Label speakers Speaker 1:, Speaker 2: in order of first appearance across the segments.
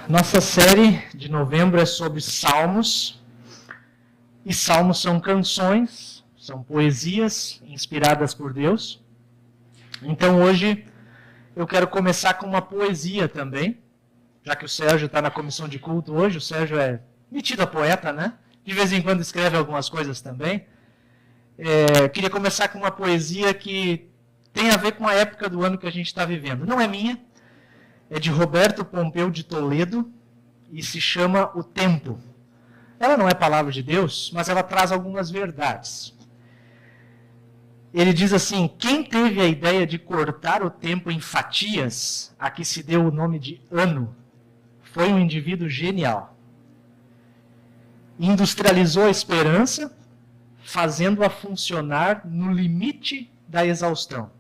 Speaker 1: Nossa série de novembro é sobre salmos, e salmos são canções, são poesias inspiradas por Deus. Então hoje eu quero começar com uma poesia também, já que o Sérgio está na comissão de culto hoje. O Sérgio é metido a poeta, né? De vez em quando escreve algumas coisas também. Queria começar com uma poesia que tem a ver com a época do ano que a gente está vivendo. Não é minha, é de Roberto Pompeu de Toledo e se chama O Tempo. Ela não é palavra de Deus, mas ela traz algumas verdades. Ele diz assim: quem teve a ideia de cortar o tempo em fatias, a que se deu o nome de ano, foi um indivíduo genial. Industrializou a esperança, fazendo-a funcionar no limite da exaustão.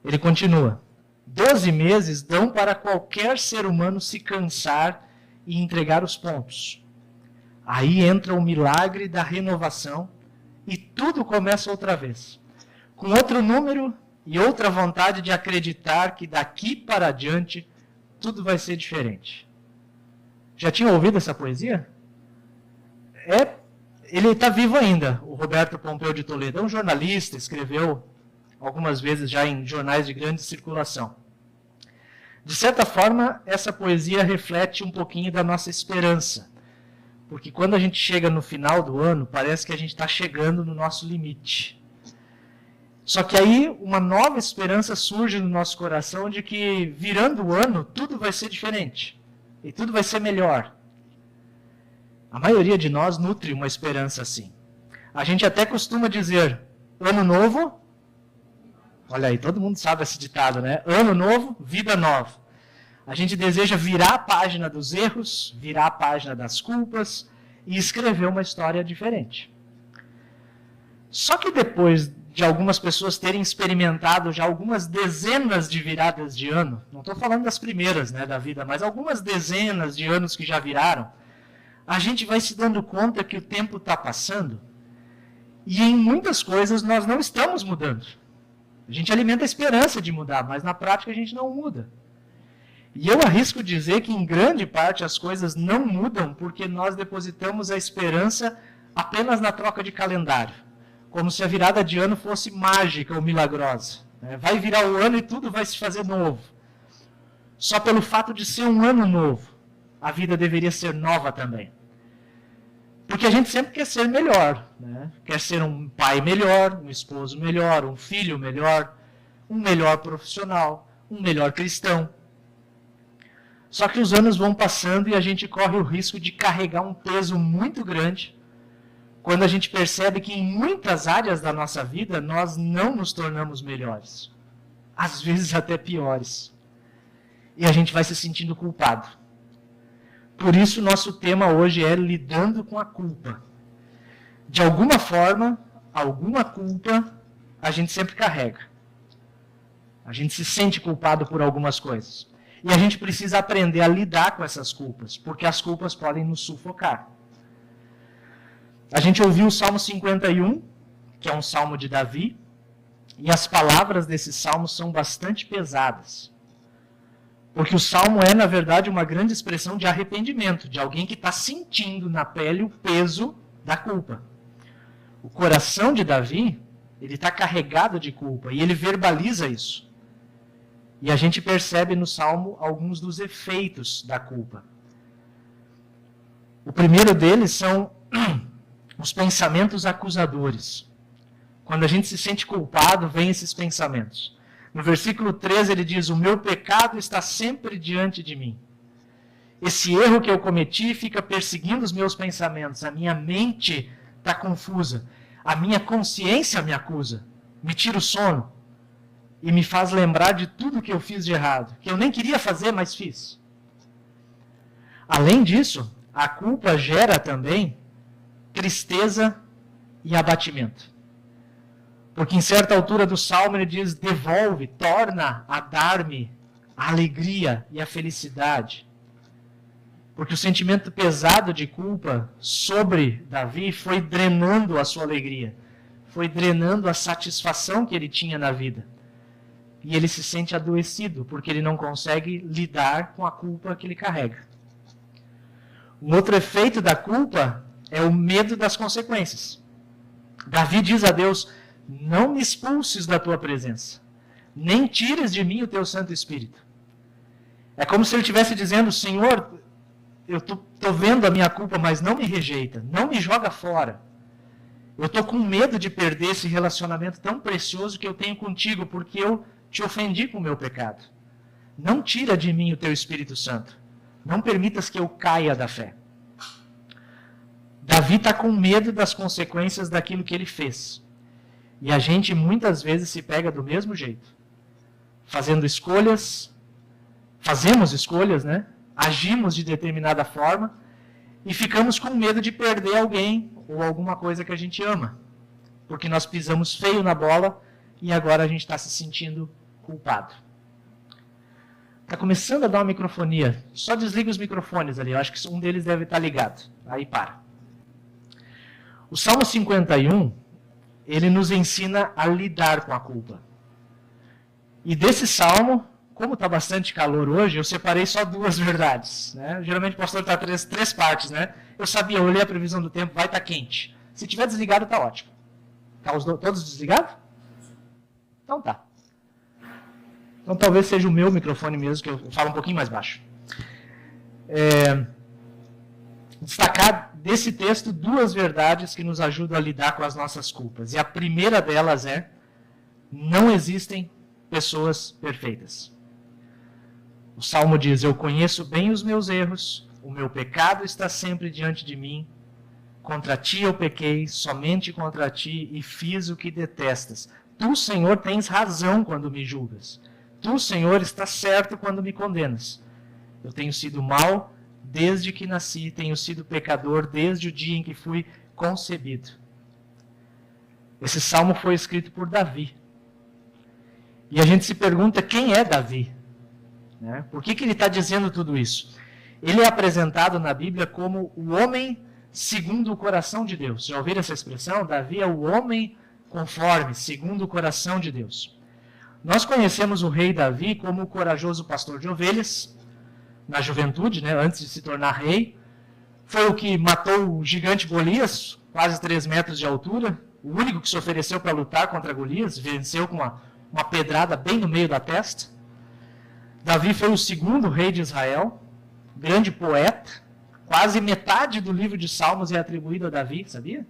Speaker 1: Ele continua: 12 meses dão para qualquer ser humano se cansar e entregar os pontos. Aí entra o milagre da renovação e tudo começa outra vez, com outro número e outra vontade de acreditar que daqui para adiante tudo vai ser diferente. Já tinha ouvido essa poesia? Ele está vivo ainda, o Roberto Pompeu de Toledo. É um jornalista, escreveu algumas vezes já em jornais de grande circulação. De certa forma, essa poesia reflete um pouquinho da nossa esperança. Porque quando a gente chega no final do ano, parece que a gente está chegando no nosso limite. Só que aí uma nova esperança surge no nosso coração de que, virando o ano, tudo vai ser diferente. E tudo vai ser melhor. A maioria de nós nutre uma esperança assim. A gente até costuma dizer, ano novo. Olha aí, todo mundo sabe esse ditado, né? Ano novo, vida nova. A gente deseja virar a página dos erros, virar a página das culpas e escrever uma história diferente. Só que depois de algumas pessoas terem experimentado já algumas dezenas de viradas de ano, não estou falando das primeiras, né, da vida, mas algumas dezenas de anos que já viraram, a gente vai se dando conta que o tempo está passando e em muitas coisas nós não estamos mudando. A gente alimenta a esperança de mudar, mas na prática a gente não muda. E eu arrisco dizer que em grande parte as coisas não mudam porque nós depositamos a esperança apenas na troca de calendário. Como se a virada de ano fosse mágica ou milagrosa. Vai virar o ano e tudo vai se fazer novo. Só pelo fato de ser um ano novo, a vida deveria ser nova também. Porque a gente sempre quer ser melhor, né? Quer ser um pai melhor, um esposo melhor, um filho melhor, um melhor profissional, um melhor cristão. Só que os anos vão passando e a gente corre o risco de carregar um peso muito grande quando a gente percebe que em muitas áreas da nossa vida nós não nos tornamos melhores. Às vezes até piores. E a gente vai se sentindo culpado. Por isso, nosso tema hoje é lidando com a culpa. De alguma forma, alguma culpa a gente sempre carrega. A gente se sente culpado por algumas coisas. E a gente precisa aprender a lidar com essas culpas, porque as culpas podem nos sufocar. A gente ouviu o Salmo 51, que é um salmo de Davi, e as palavras desse salmo são bastante pesadas. Porque o salmo é, na verdade, uma grande expressão de arrependimento, de alguém que está sentindo na pele o peso da culpa. O coração de Davi, ele está carregado de culpa, e ele verbaliza isso. E a gente percebe no salmo alguns dos efeitos da culpa. O primeiro deles são os pensamentos acusadores. Quando a gente se sente culpado, vem esses pensamentos. No versículo 13 ele diz: o meu pecado está sempre diante de mim. Esse erro que eu cometi fica perseguindo os meus pensamentos. A minha mente está confusa. A minha consciência me acusa. Me tira o sono. E me faz lembrar de tudo que eu fiz de errado. Que eu nem queria fazer, mas fiz. Além disso, a culpa gera também tristeza e abatimento. Porque em certa altura do salmo ele diz: devolve, torna a dar-me a alegria e a felicidade. Porque o sentimento pesado de culpa sobre Davi foi drenando a sua alegria. Foi drenando a satisfação que ele tinha na vida. e ele se sente adoecido, porque ele não consegue lidar com a culpa que ele carrega. Um outro efeito da culpa é o medo das consequências. Davi diz a Deus: não me expulses da tua presença, nem tires de mim o teu Santo Espírito. É como se ele estivesse dizendo: Senhor, eu estou vendo a minha culpa, mas não me rejeita, não me joga fora. Eu estou com medo de perder esse relacionamento tão precioso que eu tenho contigo, porque eu te ofendi com o meu pecado. Não tira de mim o teu Espírito Santo. Não permitas que eu caia da fé. Davi está com medo das consequências daquilo que ele fez. E a gente muitas vezes se pega do mesmo jeito. Fazemos escolhas, né? Agimos de determinada forma e ficamos com medo de perder alguém ou alguma coisa que a gente ama. Porque nós pisamos feio na bola e agora a gente está se sentindo culpado. Está começando a dar uma microfonia. Só desliga os microfones ali. Eu acho que um deles deve estar ligado. Aí para. O Salmo 51, ele nos ensina a lidar com a culpa. E desse salmo, como está bastante calor hoje, eu separei só 2 verdades. Né? Geralmente o pastor está 3 partes. Né? Eu olhei a previsão do tempo, vai estar quente. Se tiver desligado, está ótimo. Tá todos desligados? Então tá. Então talvez seja o meu microfone mesmo, que eu falo um pouquinho mais baixo. Destacar desse texto 2 verdades que nos ajudam a lidar com as nossas culpas. E a primeira delas é: não existem pessoas perfeitas. O Salmo diz: eu conheço bem os meus erros, o meu pecado está sempre diante de mim. Contra ti eu pequei, somente contra ti, e fiz o que detestas. Tu, Senhor, tens razão quando me julgas. Tu, Senhor, estás certo quando me condenas. Eu tenho sido mau desde que nasci, tenho sido pecador desde o dia em que fui concebido. Esse salmo foi escrito por Davi. E a gente se pergunta: quem é Davi? Né? Por que ele está dizendo tudo isso? Ele é apresentado na Bíblia como o homem segundo o coração de Deus. Já ouviram essa expressão? Davi é o homem conforme, segundo o coração de Deus. Nós conhecemos o rei Davi como o corajoso pastor de ovelhas, na juventude, né, antes de se tornar rei. Foi o que matou o gigante Golias, quase 3 metros de altura, o único que se ofereceu para lutar contra Golias, venceu com uma pedrada bem no meio da testa. Davi foi o 2º rei de Israel, grande poeta, quase metade do livro de Salmos é atribuído a Davi, sabia?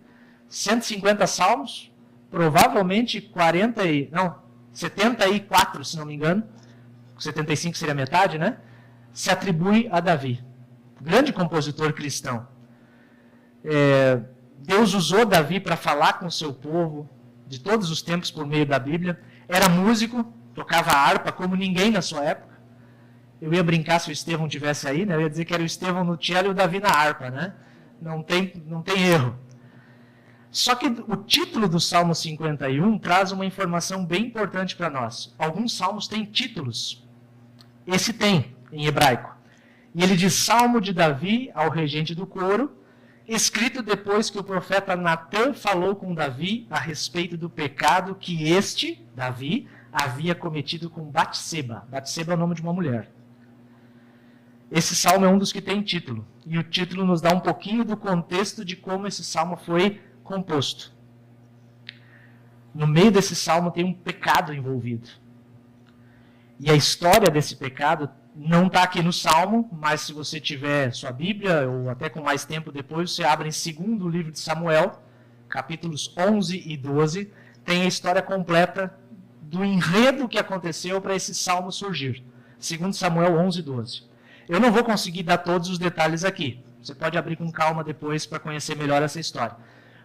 Speaker 1: 150 salmos, provavelmente 74, se não me engano, 75 seria metade, né? Se atribui a Davi. Grande compositor cristão. Deus usou Davi para falar com o seu povo de todos os tempos por meio da Bíblia. Era músico, tocava harpa como ninguém na sua época. Eu ia brincar se o Estevão estivesse aí, né? Eu ia dizer que era o Estevão no cello e o Davi na harpa, né? Não tem erro. Só que o título do Salmo 51 traz uma informação bem importante para nós. Alguns salmos têm títulos. Esse tem, em hebraico. E ele diz: Salmo de Davi ao regente do coro, escrito depois que o profeta Natã falou com Davi a respeito do pecado que este, Davi, havia cometido com Batseba. Batseba é o nome de uma mulher. Esse salmo é um dos que tem título. E o título nos dá um pouquinho do contexto de como esse salmo foi composto. No meio desse salmo tem um pecado envolvido. E a história desse pecado não está aqui no salmo, mas se você tiver sua Bíblia, ou até com mais tempo depois, você abre em 2º livro de Samuel, capítulos 11 e 12, tem a história completa do enredo que aconteceu para esse salmo surgir. 2 Samuel 11 e 12. Eu não vou conseguir dar todos os detalhes aqui. Você pode abrir com calma depois para conhecer melhor essa história.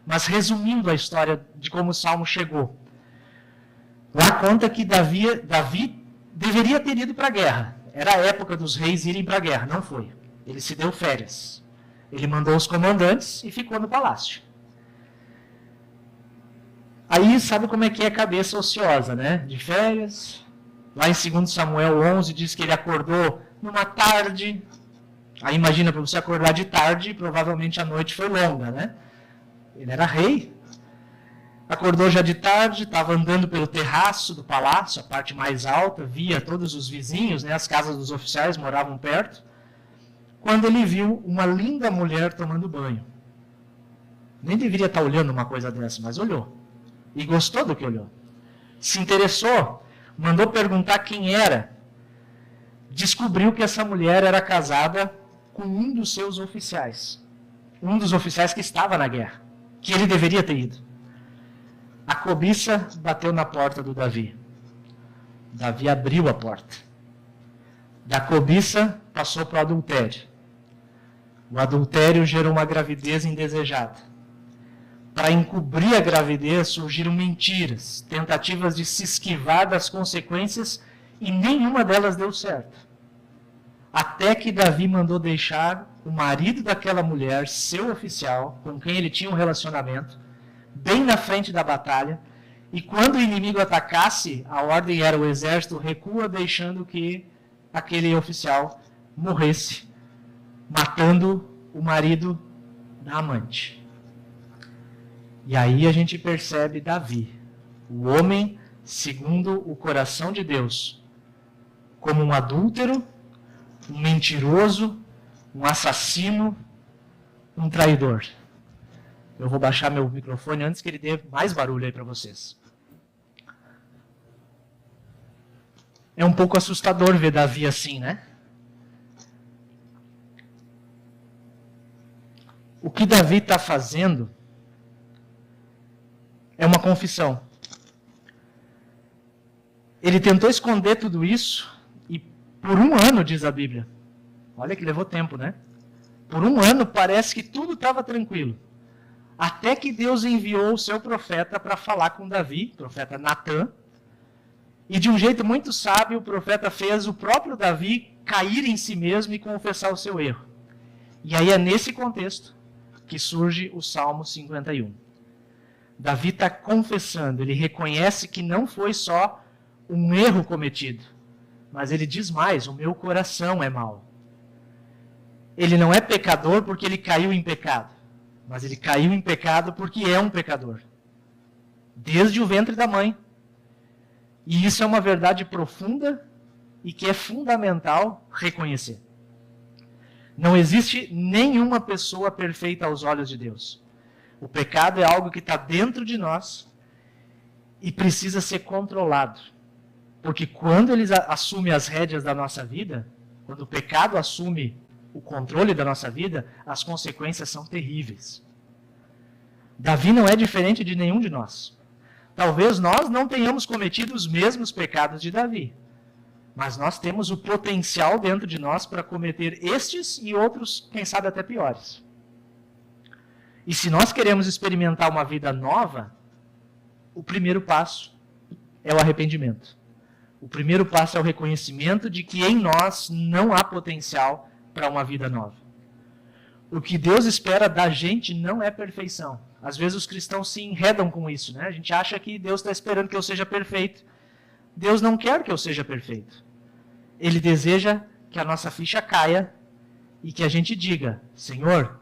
Speaker 1: Mas resumindo a história de como o salmo chegou. Lá conta que Davi deveria ter ido para a guerra. Era a época dos reis irem para a guerra. Não foi. Ele se deu férias. Ele mandou os comandantes e ficou no palácio. Aí sabe como é que é a cabeça ociosa, né? De férias. Lá em 2 Samuel 11 diz que ele acordou numa tarde. Aí imagina, para você acordar de tarde, provavelmente a noite foi longa, né? Ele era rei. Acordou já de tarde, estava andando pelo terraço do palácio, a parte mais alta, via todos os vizinhos, né, as casas dos oficiais moravam perto, quando ele viu uma linda mulher tomando banho. Nem deveria estar olhando uma coisa dessa, mas olhou. E gostou do que olhou. Se interessou, mandou perguntar quem era. Descobriu que essa mulher era casada com um dos seus oficiais. Um dos oficiais que estava na guerra, que ele deveria ter ido. A cobiça bateu na porta do Davi. Davi abriu a porta. Da cobiça passou para o adultério. O adultério gerou uma gravidez indesejada. Para encobrir a gravidez, surgiram mentiras, tentativas de se esquivar das consequências, e nenhuma delas deu certo. Até que Davi mandou deixar o marido daquela mulher, seu oficial, com quem ele tinha um relacionamento, bem na frente da batalha, e quando o inimigo atacasse, a ordem era o exército recua, deixando que aquele oficial morresse, matando o marido da amante. E aí a gente percebe Davi, o homem segundo o coração de Deus, como um adúltero, um mentiroso, um assassino, um traidor. Eu vou baixar meu microfone antes que ele dê mais barulho aí para vocês. É um pouco assustador ver Davi assim, né? O que Davi está fazendo é uma confissão. Ele tentou esconder tudo isso e por um ano, diz a Bíblia. Olha que levou tempo, né? Por um ano parece que tudo estava tranquilo. Até que Deus enviou o seu profeta para falar com Davi, o profeta Natã. E de um jeito muito sábio, o profeta fez o próprio Davi cair em si mesmo e confessar o seu erro. E aí é nesse contexto que surge o Salmo 51. Davi está confessando, ele reconhece que não foi só um erro cometido, mas ele diz mais, o meu coração é mau. Ele não é pecador porque ele caiu em pecado, mas ele caiu em pecado porque é um pecador, desde o ventre da mãe. E isso é uma verdade profunda e que é fundamental reconhecer. Não existe nenhuma pessoa perfeita aos olhos de Deus. O pecado é algo que está dentro de nós e precisa ser controlado. Porque quando ele assume as rédeas da nossa vida, quando o pecado assume o controle da nossa vida, as consequências são terríveis. Davi não é diferente de nenhum de nós. Talvez nós não tenhamos cometido os mesmos pecados de Davi, mas nós temos o potencial dentro de nós para cometer estes e outros, quem sabe até piores. E se nós queremos experimentar uma vida nova, o primeiro passo é o arrependimento. O primeiro passo é o reconhecimento de que em nós não há potencial para uma vida nova. O que Deus espera da gente não é perfeição. Às vezes os cristãos se enredam com isso, né? A gente acha que Deus está esperando que eu seja perfeito. Deus não quer que eu seja perfeito. Ele deseja que a nossa ficha caia e que a gente diga, Senhor,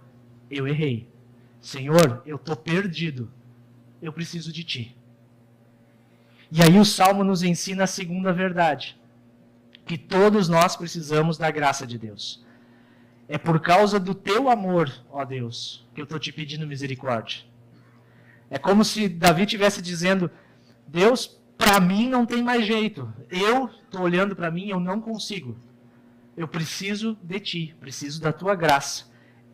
Speaker 1: eu errei. Senhor, eu estou perdido. Eu preciso de Ti. E aí o Salmo nos ensina a segunda verdade. Que todos nós precisamos da graça de Deus. É por causa do Teu amor, ó Deus, que eu estou te pedindo misericórdia. É como se Davi estivesse dizendo, Deus, para mim não tem mais jeito. Eu estou olhando para mim e eu não consigo. Eu preciso de Ti, preciso da Tua graça.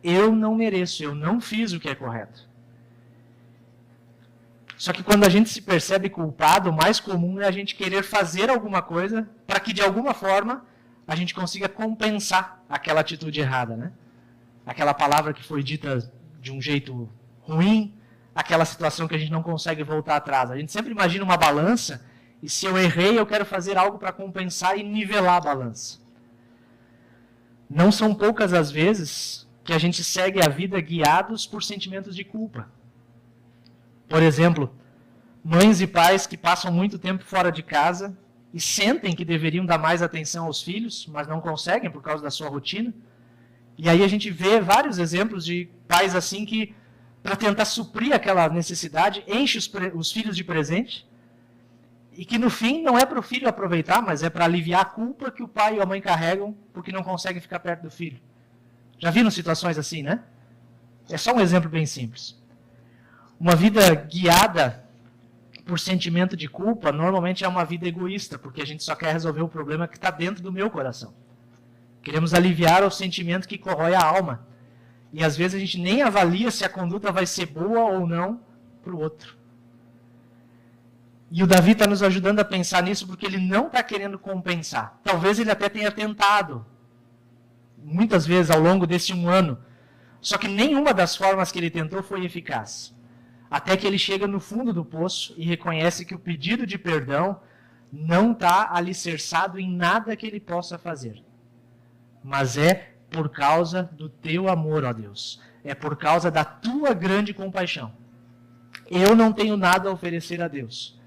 Speaker 1: Eu não mereço, eu não fiz o que é correto. Só que quando a gente se percebe culpado, o mais comum é a gente querer fazer alguma coisa para que de alguma forma a gente consiga compensar aquela atitude errada, né? Aquela palavra que foi dita de um jeito ruim, aquela situação que a gente não consegue voltar atrás. A gente sempre imagina uma balança e se eu errei, eu quero fazer algo para compensar e nivelar a balança. Não são poucas as vezes que a gente segue a vida guiados por sentimentos de culpa. Por exemplo, mães e pais que passam muito tempo fora de casa e sentem que deveriam dar mais atenção aos filhos, mas não conseguem por causa da sua rotina. E aí a gente vê vários exemplos de pais assim que para tentar suprir aquela necessidade, enche os filhos de presente, e que no fim não é para o filho aproveitar, mas é para aliviar a culpa que o pai e a mãe carregam porque não conseguem ficar perto do filho. Já viram situações assim, né? É só um exemplo bem simples. Uma vida guiada por sentimento de culpa normalmente é uma vida egoísta, porque a gente só quer resolver o problema que está dentro do meu coração. Queremos aliviar o sentimento que corrói a alma. E às vezes a gente nem avalia se a conduta vai ser boa ou não para o outro. E o Davi está nos ajudando a pensar nisso porque ele não está querendo compensar. Talvez ele até tenha tentado, muitas vezes ao longo desse 1 ano. Só que nenhuma das formas que ele tentou foi eficaz. Até que ele chega no fundo do poço e reconhece que o pedido de perdão não está alicerçado em nada que ele possa fazer. Mas é por causa do teu amor, ó Deus. É por causa da tua grande compaixão. Eu não tenho nada a oferecer a Deus.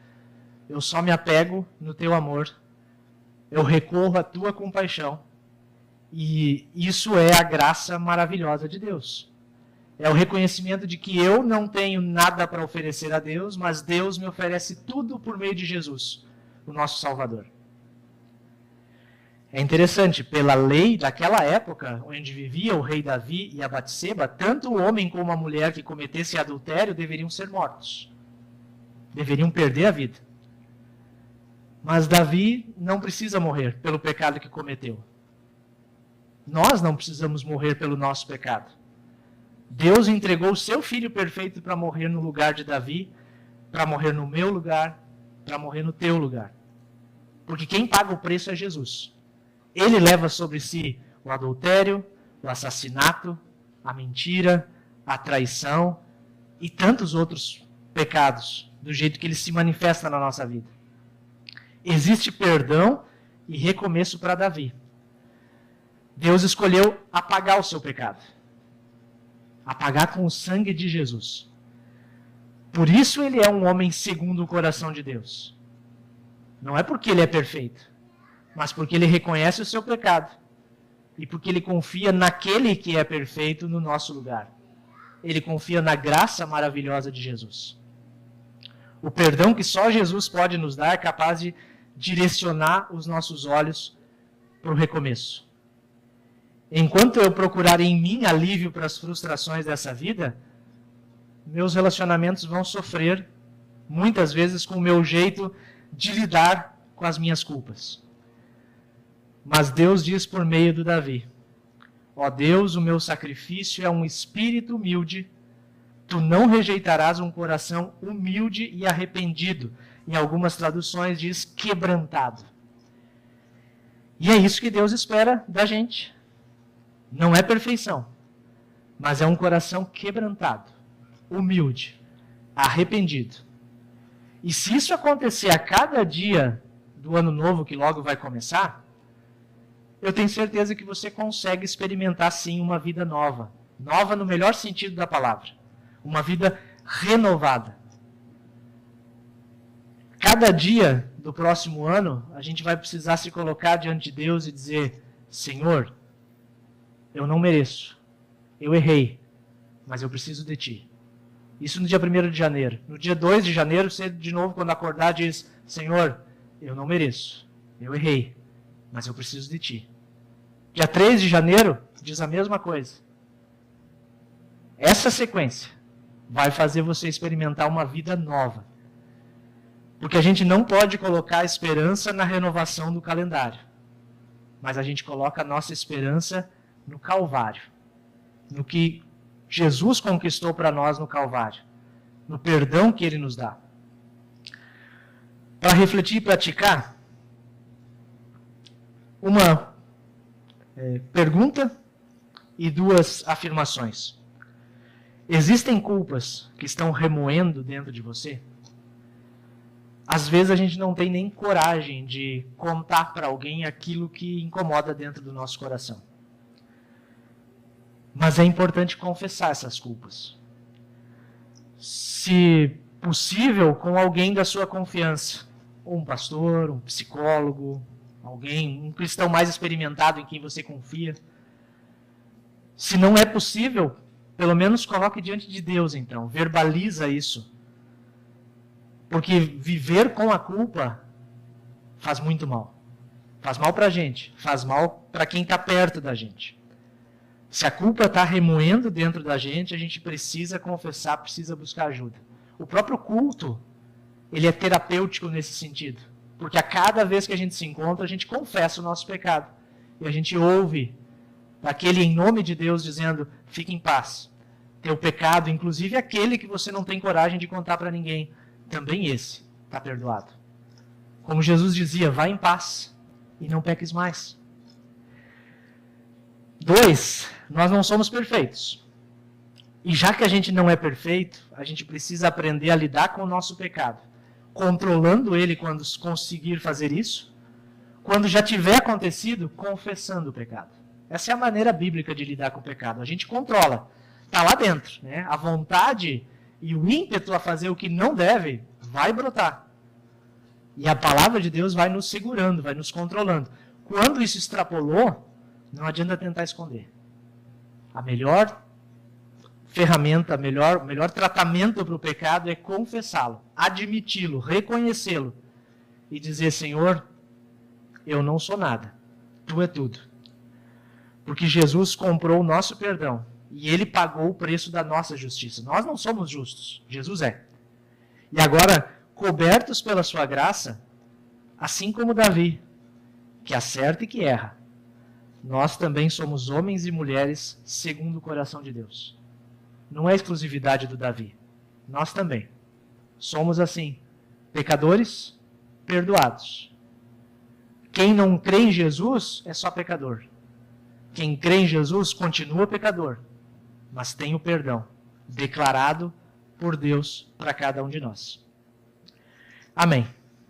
Speaker 1: Eu só me apego no teu amor. Eu recorro à tua compaixão. E isso é a graça maravilhosa de Deus. É o reconhecimento de que eu não tenho nada para oferecer a Deus, mas Deus me oferece tudo por meio de Jesus, o nosso Salvador. É interessante, pela lei daquela época, onde vivia o rei Davi e a Batseba, tanto o homem como a mulher que cometesse adultério deveriam ser mortos. Deveriam perder a vida. Mas Davi não precisa morrer pelo pecado que cometeu. Nós não precisamos morrer pelo nosso pecado. Deus entregou o seu filho perfeito para morrer no lugar de Davi, para morrer no meu lugar, para morrer no teu lugar. Porque quem paga o preço é Jesus. Ele leva sobre si o adultério, o assassinato, a mentira, a traição e tantos outros pecados, do jeito que ele se manifesta na nossa vida. Existe perdão e recomeço para Davi. Deus escolheu apagar o seu pecado. Apagar com o sangue de Jesus. Por isso ele é um homem segundo o coração de Deus. Não é porque ele é perfeito, mas porque ele reconhece o seu pecado e porque ele confia naquele que é perfeito no nosso lugar. Ele confia na graça maravilhosa de Jesus. O perdão que só Jesus pode nos dar é capaz de direcionar os nossos olhos para o recomeço. Enquanto eu procurar em mim alívio para as frustrações dessa vida, meus relacionamentos vão sofrer, muitas vezes, com o meu jeito de lidar com as minhas culpas. Mas Deus diz por meio do Davi: ó Deus, o meu sacrifício é um espírito humilde, tu não rejeitarás um coração humilde e arrependido. Em algumas traduções diz quebrantado. E é isso que Deus espera da gente. Não é perfeição, mas é um coração quebrantado, humilde, arrependido. E se isso acontecer a cada dia do ano novo que logo vai começar, eu tenho certeza que você consegue experimentar sim uma vida nova. Nova no melhor sentido da palavra. Uma vida renovada. Cada dia do próximo ano, a gente vai precisar se colocar diante de Deus e dizer: Senhor, eu não mereço, eu errei, mas eu preciso de Ti. Isso no dia 1º de janeiro. No dia 2 de janeiro, você de novo, quando acordar, diz: Senhor, eu não mereço, eu errei, mas eu preciso de Ti. Dia 3 de janeiro, diz a mesma coisa. Essa sequência vai fazer você experimentar uma vida nova. Porque a gente não pode colocar a esperança na renovação do calendário. Mas a gente coloca a nossa esperança no Calvário. No que Jesus conquistou para nós no Calvário. No perdão que Ele nos dá. Para refletir e praticar, uma pergunta e 2 afirmações. Existem culpas que estão remoendo dentro de você? Às vezes a gente não tem nem coragem de contar para alguém aquilo que incomoda dentro do nosso coração. Mas é importante confessar essas culpas. Se possível, com alguém da sua confiança. Ou um pastor, um psicólogo, alguém, um cristão mais experimentado em quem você confia. Se não é possível, pelo menos coloque diante de Deus, então. Verbaliza isso. Porque viver com a culpa faz muito mal. Faz mal para a gente. Faz mal para quem está perto da gente. Se a culpa está remoendo dentro da gente, a gente precisa confessar, precisa buscar ajuda. O próprio culto, ele é terapêutico nesse sentido. Porque a cada vez que a gente se encontra, a gente confessa o nosso pecado. E a gente ouve aquele em nome de Deus dizendo, fique em paz. Teu pecado, inclusive aquele que você não tem coragem de contar para ninguém, também esse está perdoado. Como Jesus dizia, vá em paz e não peques mais. 2, nós não somos perfeitos. E já que a gente não é perfeito, a gente precisa aprender a lidar com o nosso pecado. Controlando ele quando conseguir fazer isso. Quando já tiver acontecido, confessando o pecado. Essa é a maneira bíblica de lidar com o pecado. A gente controla. Está lá dentro. Né? A vontade e o ímpeto a fazer o que não deve vai brotar. E a palavra de Deus vai nos segurando, vai nos controlando. Quando isso extrapolou, não adianta tentar esconder. A melhor ferramenta, o melhor tratamento para o pecado é confessá-lo, admiti-lo, reconhecê-lo e dizer, Senhor, eu não sou nada, Tu é tudo. Porque Jesus comprou o nosso perdão e Ele pagou o preço da nossa justiça. Nós não somos justos, Jesus é. E agora, cobertos pela sua graça, assim como Davi, que acerta e que erra, nós também somos homens e mulheres segundo o coração de Deus. Não é exclusividade do Davi. Nós também. Somos assim, pecadores perdoados. Quem não crê em Jesus é só pecador. Quem crê em Jesus continua pecador, mas tem o perdão declarado por Deus para cada um de nós. Amém.